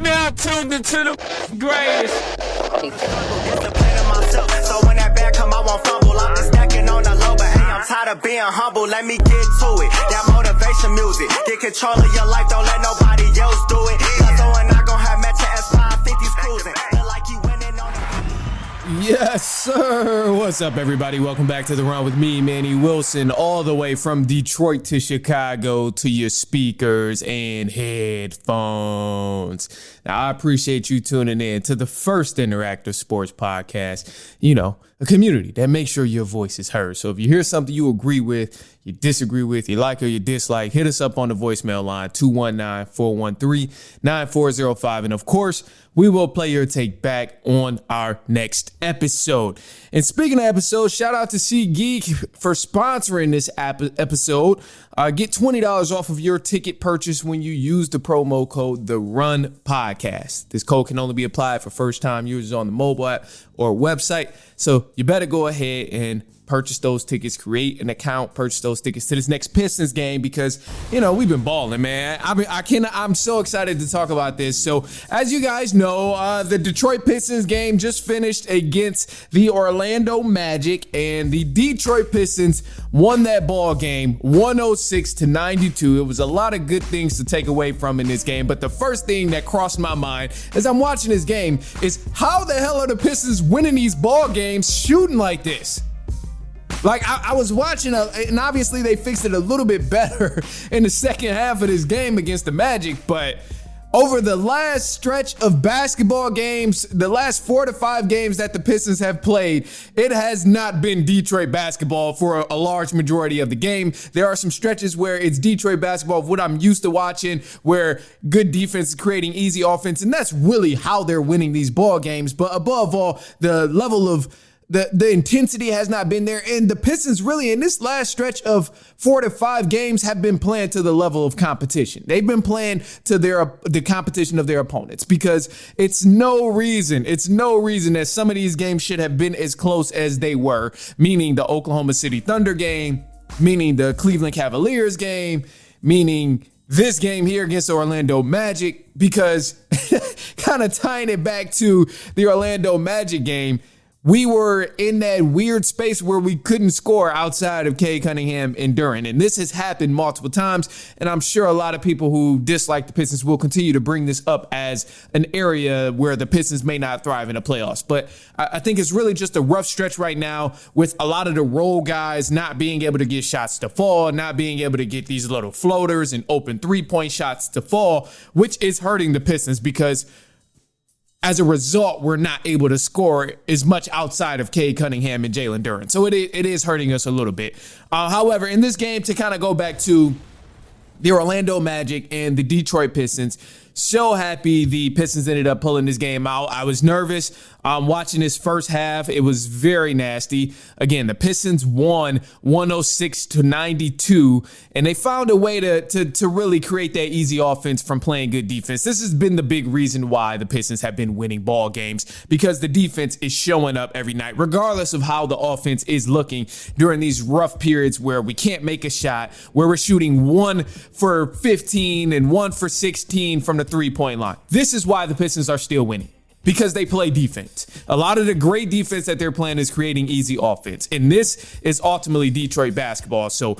now tuned into the greatest. So when that bag come, I won't fumble. I'm just stacking on the low, but hey, I'm tired of being humble. Let me get to it. That motivation music. Get control of your life, don't let nobody else do it. Cause I'm not gonna have Metro Ep.538 cruising. Feel like you winning on the... Yes, sir. What's up, everybody? Welcome back to The Run with me, Manny Wilson, all the way from Detroit to Chicago to your speakers and headphones. Now, I appreciate you tuning in to the first interactive sports podcast, a community that makes sure your voice is heard. So if you hear something you agree with, you disagree with, you like or you dislike, hit us up on the voicemail line, 219-413-9405. And of course, we will play your take back on our next episode. And speaking of episodes, shout out to SeatGeek for sponsoring this episode. Get $20 off of your ticket purchase when you use the promo code The Run Podcast. This code can only be applied for first-time users on the mobile app or website. So you better go ahead and purchase those tickets, create an account, purchase those tickets to this next Pistons game because, we've been balling, man. I'm so excited to talk about this. So as you guys know, the Detroit Pistons game just finished against the Orlando Magic, and the Detroit Pistons won that ball game 106-92. It was a lot of good things to take away from in this game, but the first thing that crossed my mind as I'm watching this game is how the hell are the Pistons winning these ball games shooting like this? Like, I was watching, and obviously they fixed it a little bit better in the second half of this game against the Magic, but over the last stretch of basketball games, the last 4 to 5 games that the Pistons have played, it has not been Detroit basketball for a large majority of the game. There are some stretches where it's Detroit basketball of what I'm used to watching, where good defense is creating easy offense, and that's really how they're winning these ball games. But above all, the level of the intensity has not been there, and the Pistons really in this last stretch of 4 to 5 games have been playing to the level of competition. They've been playing to the competition of their opponents because it's no reason that some of these games should have been as close as they were, meaning the Oklahoma City Thunder game, meaning the Cleveland Cavaliers game, meaning this game here against the Orlando Magic, because kind of tying it back to the Orlando Magic game, we were in that weird space where we couldn't score outside of Cade Cunningham and Duren. And this has happened multiple times. And I'm sure a lot of people who dislike the Pistons will continue to bring this up as an area where the Pistons may not thrive in the playoffs. But I think it's really just a rough stretch right now with a lot of the role guys not being able to get shots to fall, not being able to get these little floaters and open 3-point shots to fall, which is hurting the Pistons because as a result, we're not able to score as much outside of Cade Cunningham and Jalen Duren. So it is hurting us a little bit. However, in this game, to kind of go back to the Orlando Magic and the Detroit Pistons, so happy the Pistons ended up pulling this game out. I was nervous watching this first half. It was very nasty. Again, the Pistons won 106-92, and they found a way to really create that easy offense from playing good defense. This has been the big reason why the Pistons have been winning ball games, because the defense is showing up every night, regardless of how the offense is looking during these rough periods where we can't make a shot, where we're shooting 1 for 15 and 1 for 16 from the 3-point line. This is why the Pistons are still winning, because they play defense. A lot of the great defense that they're playing is creating easy offense. And this is ultimately Detroit basketball. So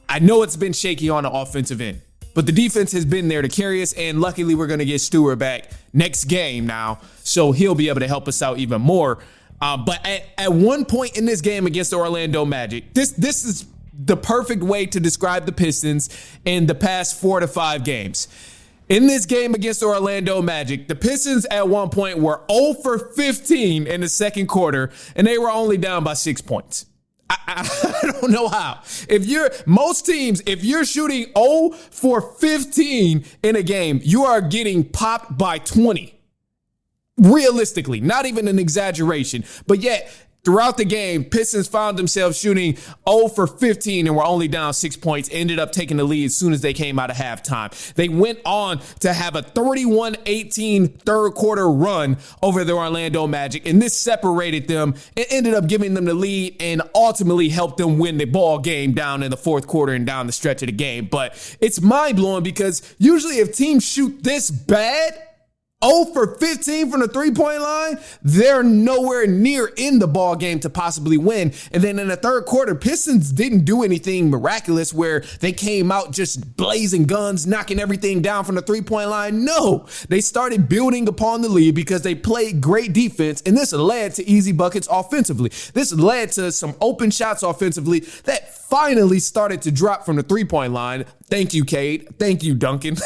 I know it's been shaky on the offensive end, but the defense has been there to carry us. And luckily, we're going to get Stewart back next game now, so he'll be able to help us out even more. But at one point in this game against the Orlando Magic, this is the perfect way to describe the Pistons in the past 4 to 5 games. In this game against the Orlando Magic, the Pistons at one point were 0 for 15 in the second quarter, and they were only down by 6 points. I don't know how. If you're shooting 0 for 15 in a game, you are getting popped by 20. Realistically, not even an exaggeration, but yet throughout the game, Pistons found themselves shooting 0 for 15 and were only down 6 points, ended up taking the lead as soon as they came out of halftime. They went on to have a 31-18 third quarter run over the Orlando Magic, and this separated them and ended up giving them the lead and ultimately helped them win the ball game down in the fourth quarter and down the stretch of the game. But it's mind-blowing because usually if teams shoot this bad 0 for 15 from the three-point line. They're nowhere near in the ball game to possibly win. And then in the third quarter, Pistons didn't do anything miraculous where they came out just blazing guns, knocking everything down from the three-point line. No, they started building upon the lead because they played great defense, and this led to easy buckets offensively. This led to some open shots offensively that finally started to drop from the three-point line. Thank you, Cade. Thank you, Duncan.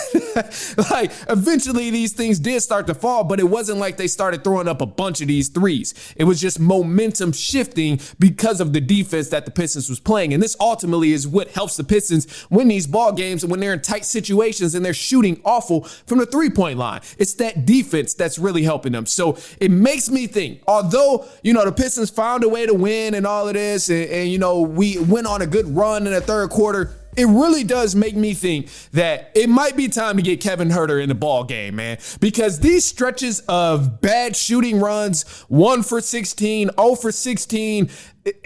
Like, eventually these things did start to fall, but it wasn't like they started throwing up a bunch of these threes. It was just momentum shifting because of the defense that the Pistons was playing. And this ultimately is what helps the Pistons win these ball games when they're in tight situations and they're shooting awful from the three-point line. It's that defense that's really helping them. So it makes me think, although, the Pistons found a way to win and all of this, and we went on a good run in the third quarter, it really does make me think that it might be time to get Kevin Huerter in the ball game, man, because these stretches of bad shooting runs, 1 for 16, 0 for 16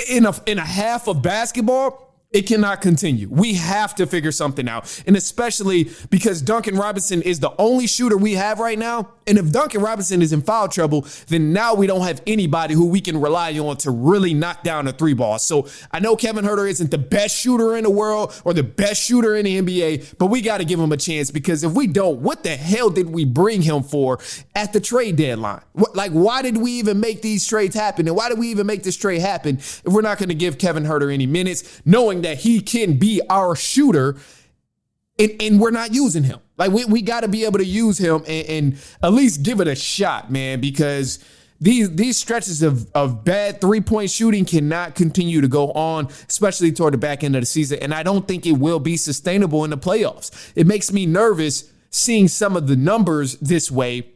in a half of basketball, it cannot continue. We have to figure something out. And especially because Duncan Robinson is the only shooter we have right now. And if Duncan Robinson is in foul trouble, then now we don't have anybody who we can rely on to really knock down a three ball. So I know Kevin Huerter isn't the best shooter in the world or the best shooter in the NBA, but we got to give him a chance, because if we don't, what the hell did we bring him for at the trade deadline? Why did we even make these trades happen? And why did we even make this trade happen if we're not going to give Kevin Huerter any minutes, knowing that he can be our shooter, and we're not using him? We got to be able to use him and at least give it a shot, man, because these stretches of bad three-point shooting cannot continue to go on, especially toward the back end of the season. And I don't think it will be sustainable in the playoffs. It makes me nervous seeing some of the numbers this way,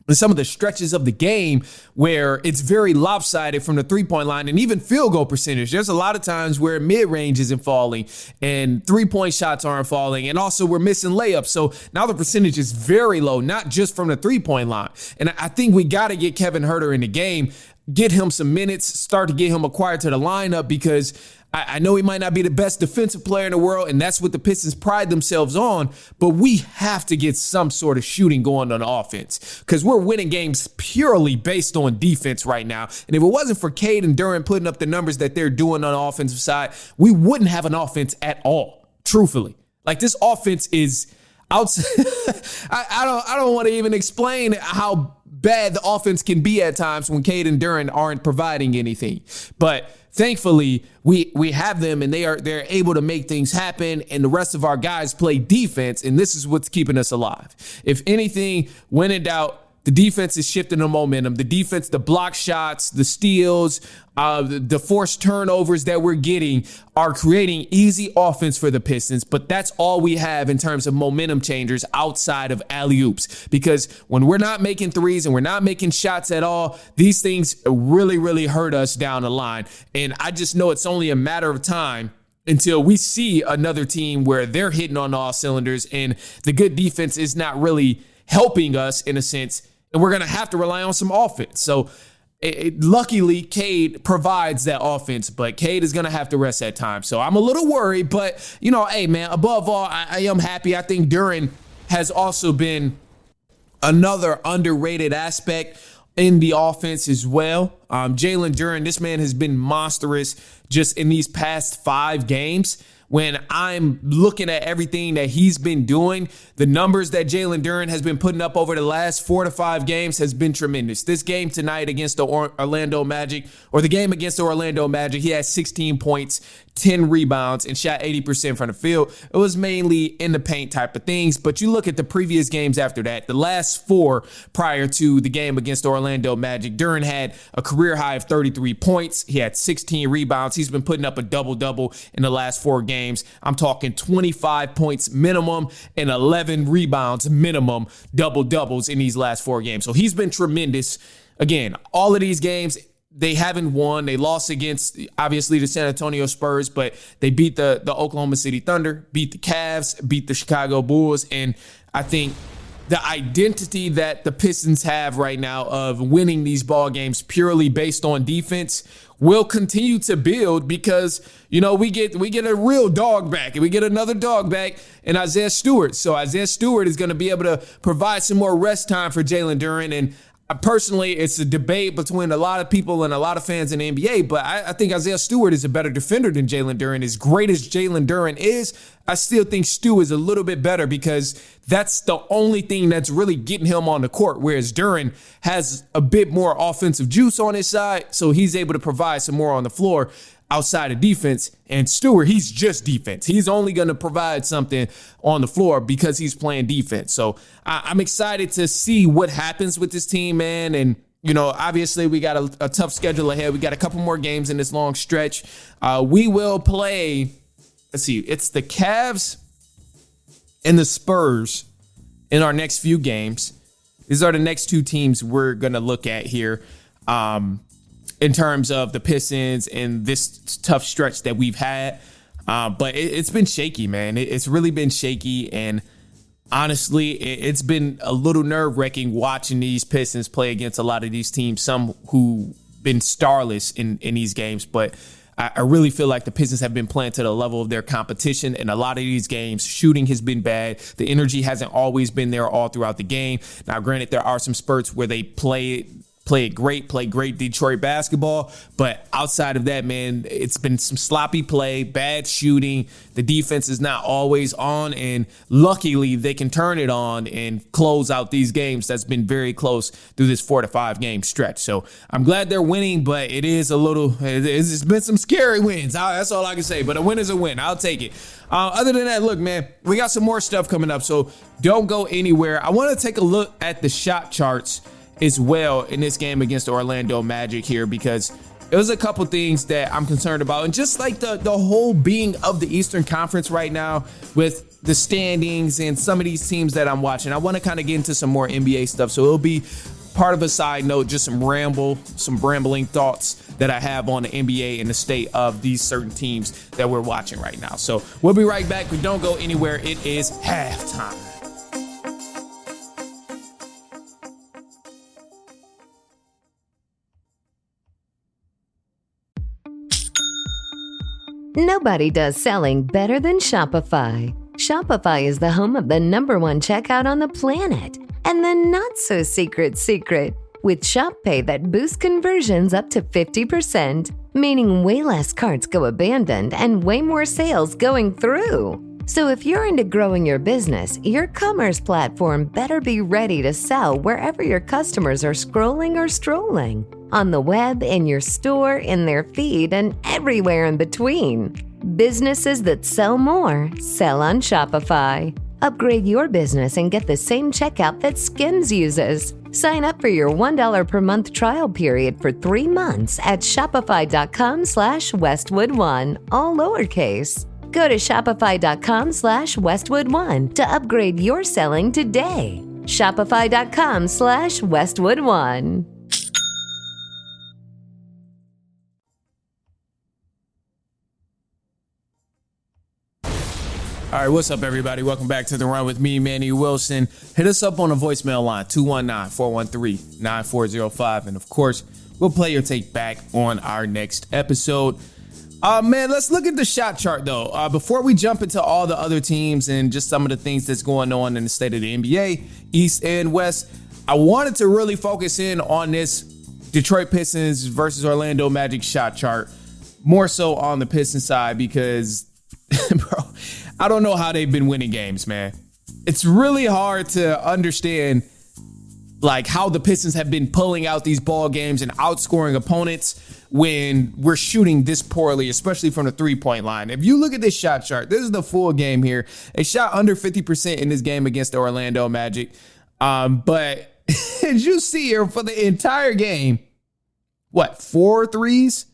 and some of the stretches of the game where it's very lopsided from the three-point line and even field goal percentage. There's a lot of times where mid-range isn't falling and three-point shots aren't falling, and also we're missing layups. So now the percentage is very low, not just from the three-point line. And I think we got to get Kevin Huerter in the game, get him some minutes, start to get him acquired to the lineup, because I know he might not be the best defensive player in the world, and that's what the Pistons pride themselves on, but we have to get some sort of shooting going on the offense, because we're winning games purely based on defense right now. And if it wasn't for Cade and Durant putting up the numbers that they're doing on the offensive side, we wouldn't have an offense at all, truthfully. This offense is outside. I don't want to even explain how bad the offense can be at times when Cade and Durant aren't providing anything. But thankfully, we have them, and they're able to make things happen, and the rest of our guys play defense, and this is what's keeping us alive. If anything, when in doubt, the defense is shifting the momentum. The defense, the block shots, the steals, the forced turnovers that we're getting are creating easy offense for the Pistons. But that's all we have in terms of momentum changers outside of alley-oops. Because when we're not making threes and we're not making shots at all, these things really, really hurt us down the line. And I just know it's only a matter of time until we see another team where they're hitting on all cylinders and the good defense is not really helping us in a sense. And we're going to have to rely on some offense. So luckily, Cade provides that offense, but Cade is going to have to rest at times. So I'm a little worried, but, hey, man, above all, I am happy. I think Durant has also been another underrated aspect in the offense as well. Jalen Durant, this man has been monstrous just in these past 5 games. When I'm looking at everything that he's been doing, the numbers that Jalen Durant has been putting up over the last 4 to 5 games has been tremendous. This game tonight against the Orlando Magic, or the game against the Orlando Magic, he had 16 points, 10 rebounds, and shot 80% from the field. It was mainly in the paint type of things, but you look at the previous games after that, the last 4 prior to the game against the Orlando Magic, Durant had a career high of 33 points. He had 16 rebounds. He's been putting up a double-double in the last 4 games. I'm talking 25 points minimum and 11 rebounds minimum, double-doubles in these last 4 games. So he's been tremendous. Again, all of these games, they haven't won. They lost against, obviously, the San Antonio Spurs, but they beat the Oklahoma City Thunder, beat the Cavs, beat the Chicago Bulls, and I think the identity that the Pistons have right now of winning these ball games purely based on defense will continue to build because, we get a real dog back and we get another dog back in Isaiah Stewart. So Isaiah Stewart is going to be able to provide some more rest time for Jalen Duren. And personally, it's a debate between a lot of people and a lot of fans in the NBA, but I think Isaiah Stewart is a better defender than Jalen Duren. As great as Jalen Duren is, I still think Stu is a little bit better because that's the only thing that's really getting him on the court, whereas Duren has a bit more offensive juice on his side, so he's able to provide some more on the floor outside of defense. And Stewart, he's just defense. He's only going to provide something on the floor because he's playing defense. So I'm excited to see what happens with this team, man. And, obviously we got a tough schedule ahead. We got a couple more games in this long stretch. We will play, let's see, it's the Cavs and the Spurs in our next few games. These are the next two teams we're going to look at here. In terms of the Pistons and this tough stretch that we've had. But it's been shaky, man. It's really been shaky. And honestly, it's been a little nerve-wracking watching these Pistons play against a lot of these teams, some who been starless in these games. But I really feel like the Pistons have been playing to the level of their competition. In a lot of these games, shooting has been bad. The energy hasn't always been there all throughout the game. Now, granted, there are some spurts where they play great Detroit basketball. But outside of that, man, it's been some sloppy play, bad shooting. The defense is not always on. And luckily, they can turn it on and close out these games. That's been very close through this 4 to 5 game stretch. So I'm glad they're winning, but it's been some scary wins. That's all I can say. But a win is a win. I'll take it. Other than that, look, man, we got some more stuff coming up. So don't go anywhere. I want to take a look at the shot charts as well in this game against the Orlando Magic here, because it was a couple things that I'm concerned about. And just like the whole being of the Eastern Conference right now with the standings and some of these teams that I'm watching, I want to kind of get into some more NBA stuff. So it'll be part of a side note, just some rambling thoughts that I have on the NBA and the state of these certain teams that we're watching right now. So we'll be right back, but don't go anywhere. It is halftime. Nobody does selling better than Shopify. Shopify is the home of the #1 checkout on the planet. And the not-so-secret secret, with Shop Pay that boosts conversions up to 50%, meaning way less carts go abandoned and way more sales going through. So if you're into growing your business, your commerce platform better be ready to sell wherever your customers are scrolling or strolling. On the web, in your store, in their feed, and everywhere in between. Businesses that sell more, sell on Shopify. Upgrade your business and get the same checkout that Skims uses. Sign up for your $1 per month trial period for 3 months at shopify.com/Westwood1, all lowercase. Go to shopify.com/Westwood1 to upgrade your selling today. Shopify.com/Westwood1. All right, what's up, everybody? Welcome back to The Run with me, Manny Wilson. Hit us up on the voicemail line, 219-413-9405. And, of course, we'll play your take back on our next episode. Man, let's look at the shot chart, though. Before we jump into all the other teams and just some of the things that's going on in the state of the NBA, East and West, I wanted to really focus in on this Detroit Pistons versus Orlando Magic shot chart, more so on the Pistons side because, bro, I don't know how they've been winning games, man. It's really hard to understand like how the Pistons have been pulling out these ball games and outscoring opponents when we're shooting this poorly, especially from the three-point line. If you look at this shot chart, this is the full game here. They shot under 50% in this game against the Orlando Magic. But as you see here for the entire game, 4 threes?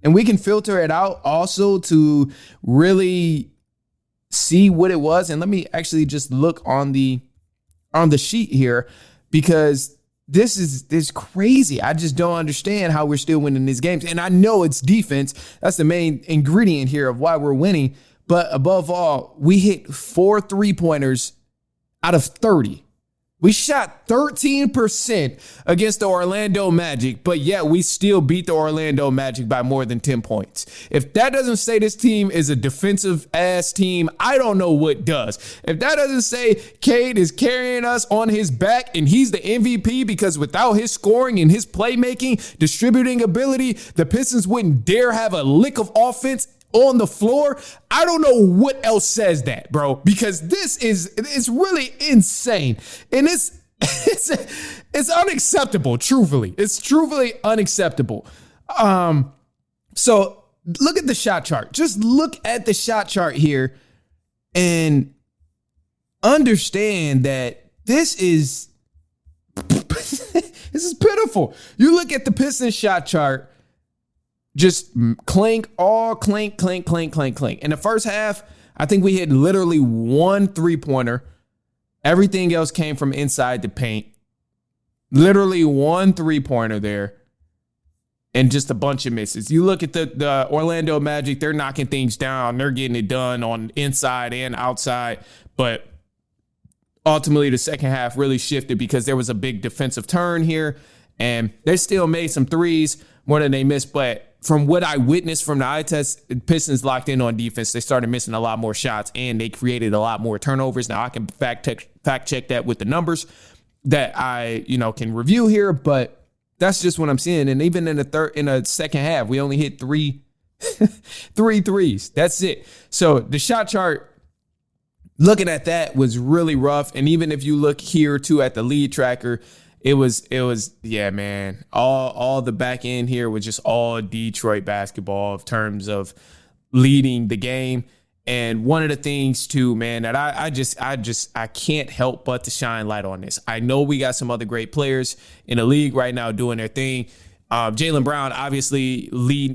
And we can filter it out also to really see what it was. And let me actually just look on the sheet here, because this is crazy. I just don't understand how we're still winning these games. And I know it's defense. That's the main ingredient here of why we're winning. But above all, we hit 4 3-pointers out of 30. We shot 13% against the Orlando Magic, but yet we still beat the Orlando Magic by more than 10 points. If that doesn't say this team is a defensive ass team, I don't know what does. If that doesn't say Cade is carrying us on his back and he's the MVP because without his scoring and his playmaking, distributing ability, the Pistons wouldn't dare have a lick of offense on the floor. I don't know what else says that, bro, because it's really insane. And it's unacceptable, truthfully. It's truthfully unacceptable. So look at the shot chart. Just look at the shot chart here and understand that this is pitiful. You look at the Pistons shot chart, just clink. In the first half, I think we hit literally one 3-pointer. Everything else came from inside the paint. Literally one 3-pointer there. And just a bunch of misses. You look at the Orlando Magic, they're knocking things down. They're getting it done on inside and outside. But ultimately, the second half really shifted because there was a big defensive turn here. And they still made some threes more than they missed. But from what I witnessed from the eye test, Pistons locked in on defense. They started missing a lot more shots and they created a lot more turnovers. Now I can fact check that with the numbers that I can review here, but that's just what I'm seeing. And even in the second half, we only hit three threes. That's it. So the shot chart, looking at that, was really rough. And even if you look here too at the lead tracker, It was, yeah, man. All the back end here was just all Detroit basketball in terms of leading the game. And one of the things too, man, that I can't help but to shine light on this. I know we got some other great players in the league right now doing their thing. Jaylen Brown, obviously,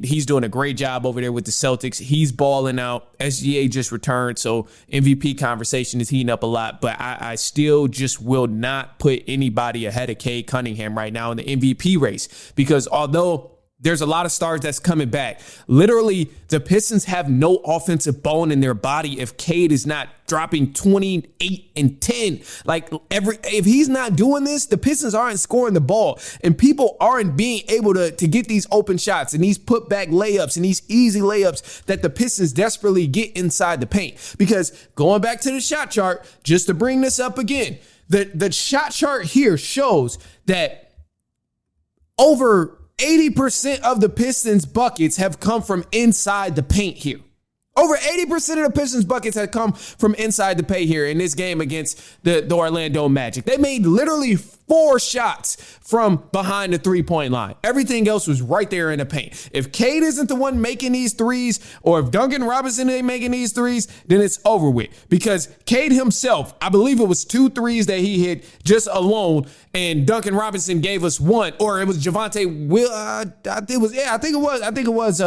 he's doing a great job over there with the Celtics. He's balling out. SGA just returned, so MVP conversation is heating up a lot. But I still just will not put anybody ahead of Cade Cunningham right now in the MVP race. Because although there's a lot of stars that's coming back, literally, the Pistons have no offensive bone in their body if Cade is not dropping 28 and 10. Like, if he's not doing this, the Pistons aren't scoring the ball. And people aren't being able to get these open shots and these put back layups and these easy layups that the Pistons desperately get inside the paint. Because going back to the shot chart, just to bring this up again, the shot chart here shows that over 80% of the Pistons buckets have come from inside the paint here. Over 80% of the Pistons buckets have come from inside the paint here in this game against the Orlando Magic. They made literally 4 shots from behind the 3-point line. Everything else was right there in the paint. If Cade isn't the one making these threes, or if Duncan Robinson ain't making these threes, then it's over with. Because Cade himself, I believe it was 2 threes that he hit just alone, and Duncan Robinson gave us 1, or it was Javonte Will. I think it was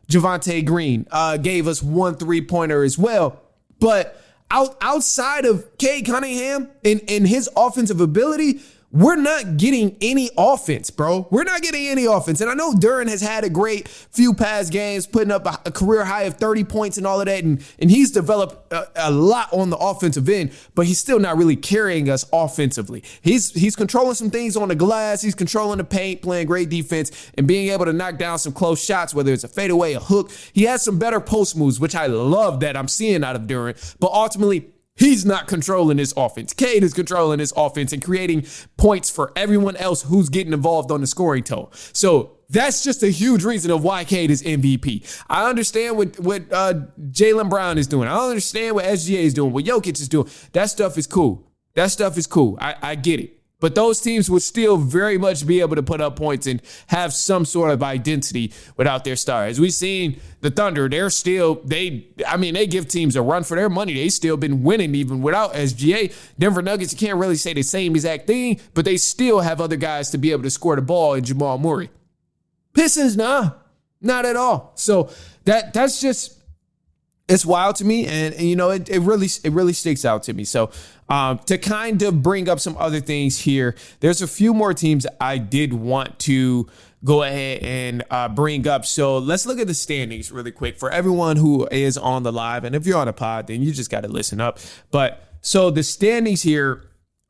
Javonte Green gave us 1 3-pointer as well. But outside of Cade Cunningham and his offensive ability, we're not getting any offense, bro. We're not getting any offense. And I know Duren has had a great few past games, putting up a career high of 30 points and all of that. And he's developed a lot on the offensive end, but he's still not really carrying us offensively. He's controlling some things on the glass. He's controlling the paint, playing great defense, and being able to knock down some close shots, whether it's a fadeaway, a hook. He has some better post moves, which I love that I'm seeing out of Duren. But ultimately, he's not controlling this offense. Cade is controlling this offense and creating points for everyone else who's getting involved on the scoring total. So that's just a huge reason of why Cade is MVP. I understand what Jaylen Brown is doing. I understand what SGA is doing, what Jokic is doing. That stuff is cool. I get it. But those teams would still very much be able to put up points and have some sort of identity without their star. As we've seen the Thunder, they give teams a run for their money. They still been winning even without SGA. Denver Nuggets, you can't really say the same exact thing, but they still have other guys to be able to score the ball in Jamal Murray. Pistons, nah, not at all. So that's just, it's wild to me, and it really sticks out to me. So to kind of bring up some other things here, there's a few more teams I did want to go ahead and bring up. So let's look at the standings really quick for everyone who is on the live. And if you're on a pod, then you just got to listen up. But so the standings here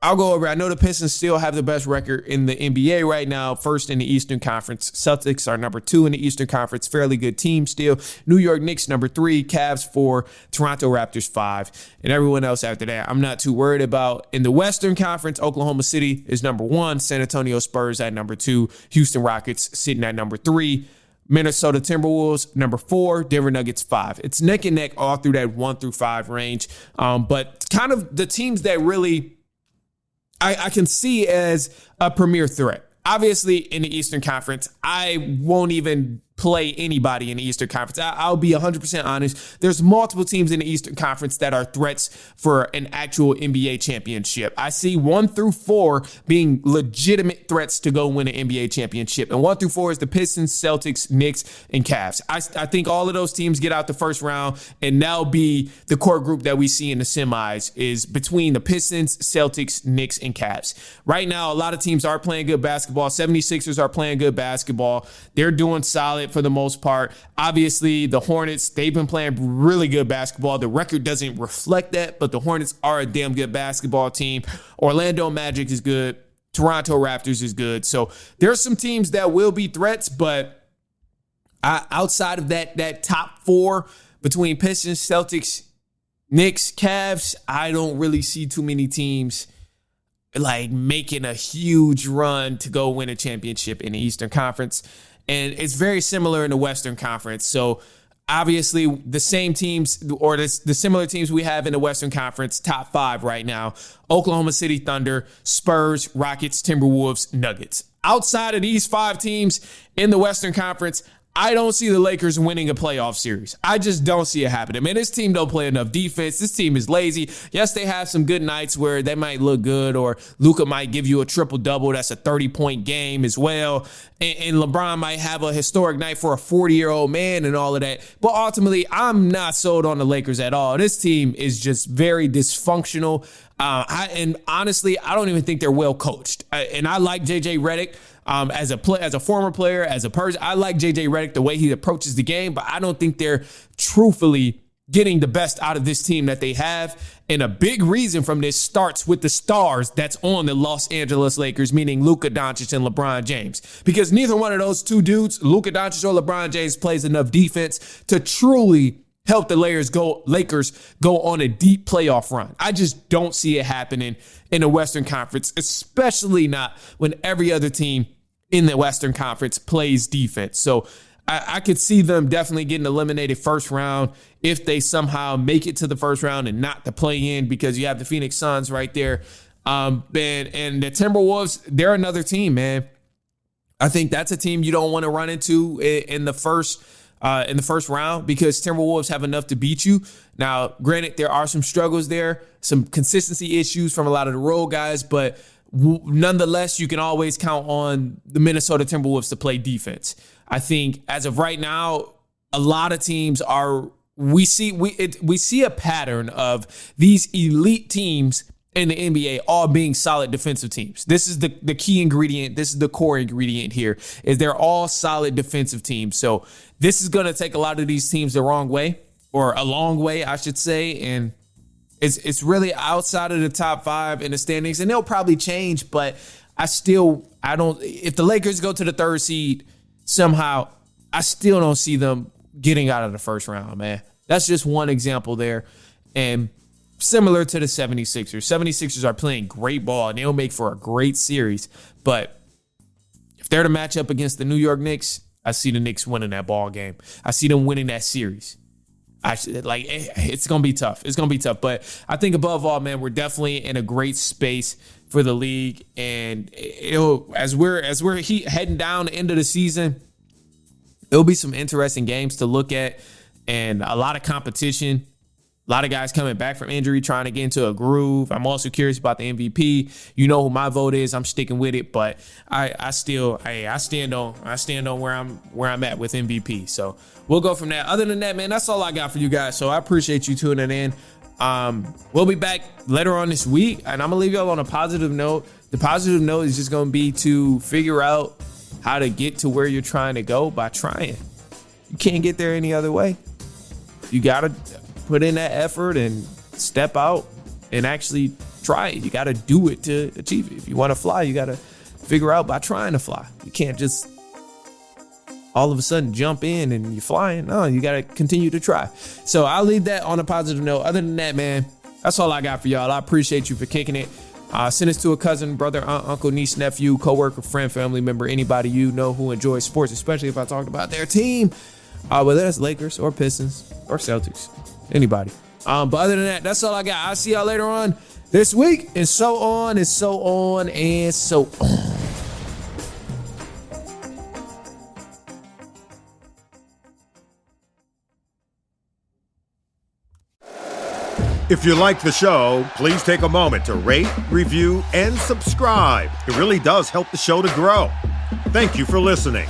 I'll go over. I know the Pistons still have the best record in the NBA right now, first in the Eastern Conference. Celtics are number 2 in the Eastern Conference, fairly good team still. New York Knicks number 3, Cavs 4, Toronto Raptors 5, and everyone else after that I'm not too worried about. In the Western Conference, Oklahoma City is number 1, San Antonio Spurs at number 2, Houston Rockets sitting at number 3, Minnesota Timberwolves number 4, Denver Nuggets 5. It's neck and neck all through that 1 through 5 range, but kind of the teams that really I can see as a premier threat. Obviously, in the Eastern Conference, I won't even play anybody in the Eastern Conference. I'll be 100% honest. There's multiple teams in the Eastern Conference that are threats for an actual NBA championship. I see 1 through 4 being legitimate threats to go win an NBA championship. And 1 through 4 is the Pistons, Celtics, Knicks, and Cavs. I think all of those teams get out the first round, and now be the core group that we see in the semis is between the Pistons, Celtics, Knicks, and Cavs. Right now, a lot of teams are playing good basketball. 76ers are playing good basketball. They're doing solid for the most part. Obviously, the Hornets, they've been playing really good basketball. The record doesn't reflect that, but the Hornets are a damn good basketball team. Orlando Magic is good. Toronto Raptors is good. So there's some teams that will be threats, but outside of that top 4 between Pistons, Celtics, Knicks, Cavs, I don't really see too many teams like making a huge run to go win a championship in the Eastern Conference. And it's very similar in the Western Conference. So obviously the same teams, or the similar teams we have in the Western Conference, top 5 right now: Oklahoma City Thunder, Spurs, Rockets, Timberwolves, Nuggets. Outside of these 5 teams in the Western Conference, I don't see the Lakers winning a playoff series. I just don't see it happening. Man, this team don't play enough defense. This team is lazy. Yes, they have some good nights where they might look good, or Luka might give you a triple-double. That's a 30-point game as well. And LeBron might have a historic night for a 40-year-old man and all of that. But ultimately, I'm not sold on the Lakers at all. This team is just very dysfunctional. And honestly, I don't even think they're well coached. And I like JJ Redick. As a former player, as a person, I like JJ Redick, the way he approaches the game, but I don't think they're truthfully getting the best out of this team that they have. And a big reason from this starts with the stars that's on the Los Angeles Lakers, meaning Luka Doncic and LeBron James. Because neither one of those two dudes, Luka Doncic or LeBron James, plays enough defense to truly help the Lakers go on a deep playoff run. I just don't see it happening in the Western Conference, especially not when every other team in the Western Conference plays defense. So I could see them definitely getting eliminated first round if they somehow make it to the first round and not the play-in, because you have the Phoenix Suns right there. And the Timberwolves, they're another team, man. I think that's a team you don't want to run into in the first round, because Timberwolves have enough to beat you. Now, granted, there are some struggles there, some consistency issues from a lot of the role guys, but nonetheless, you can always count on the Minnesota Timberwolves to play defense. I think as of right now, a lot of teams we see a pattern of these elite teams in the NBA all being solid defensive teams. This is the key ingredient. This is the core ingredient here, is they're all solid defensive teams. So this is going to take a lot of these teams the wrong way, or a long way, I should say. And it's really outside of the top 5 in the standings, and they'll probably change. But if the Lakers go to the 3rd seed somehow, I still don't see them getting out of the first round, man. That's just one example there. And similar to the 76ers. 76ers are playing great ball, and they'll make for a great series. But if they're to match up against the New York Knicks, I see the Knicks winning that ball game. I see them winning that series. It's going to be tough. It's going to be tough. But I think above all, man, we're definitely in a great space for the league. And as we're heading down the end of the season, it'll be some interesting games to look at, and a lot of competition. A lot of guys coming back from injury, trying to get into a groove. I'm also curious about the MVP. You know who my vote is. I'm sticking with it, but I stand on where I'm at with MVP. So we'll go from there. Other than that, man, that's all I got for you guys. So I appreciate you tuning in. We'll be back later on this week, and I'm gonna leave y'all on a positive note. The positive note is just gonna be to figure out how to get to where you're trying to go by trying. You can't get there any other way. You gotta put in that effort and step out and actually try it. You got to do it to achieve it. If you want to fly, you got to figure out by trying to fly. You can't just all of a sudden jump in and you're flying. No, you got to continue to try. So I'll leave that on a positive note. Other than that, man, that's all I got for y'all. I appreciate you for kicking it. Send this to a cousin, brother, aunt, uncle, niece, nephew, coworker, friend, family member, anybody you know who enjoys sports, especially if I talked about their team, whether that's Lakers or Pistons or Celtics, anybody. But other than that, that's all I got. I'll see y'all later on this week, and so on and so on and so on. If you like the show, please take a moment to rate, review, and subscribe. It really does help the show to grow. Thank you for listening.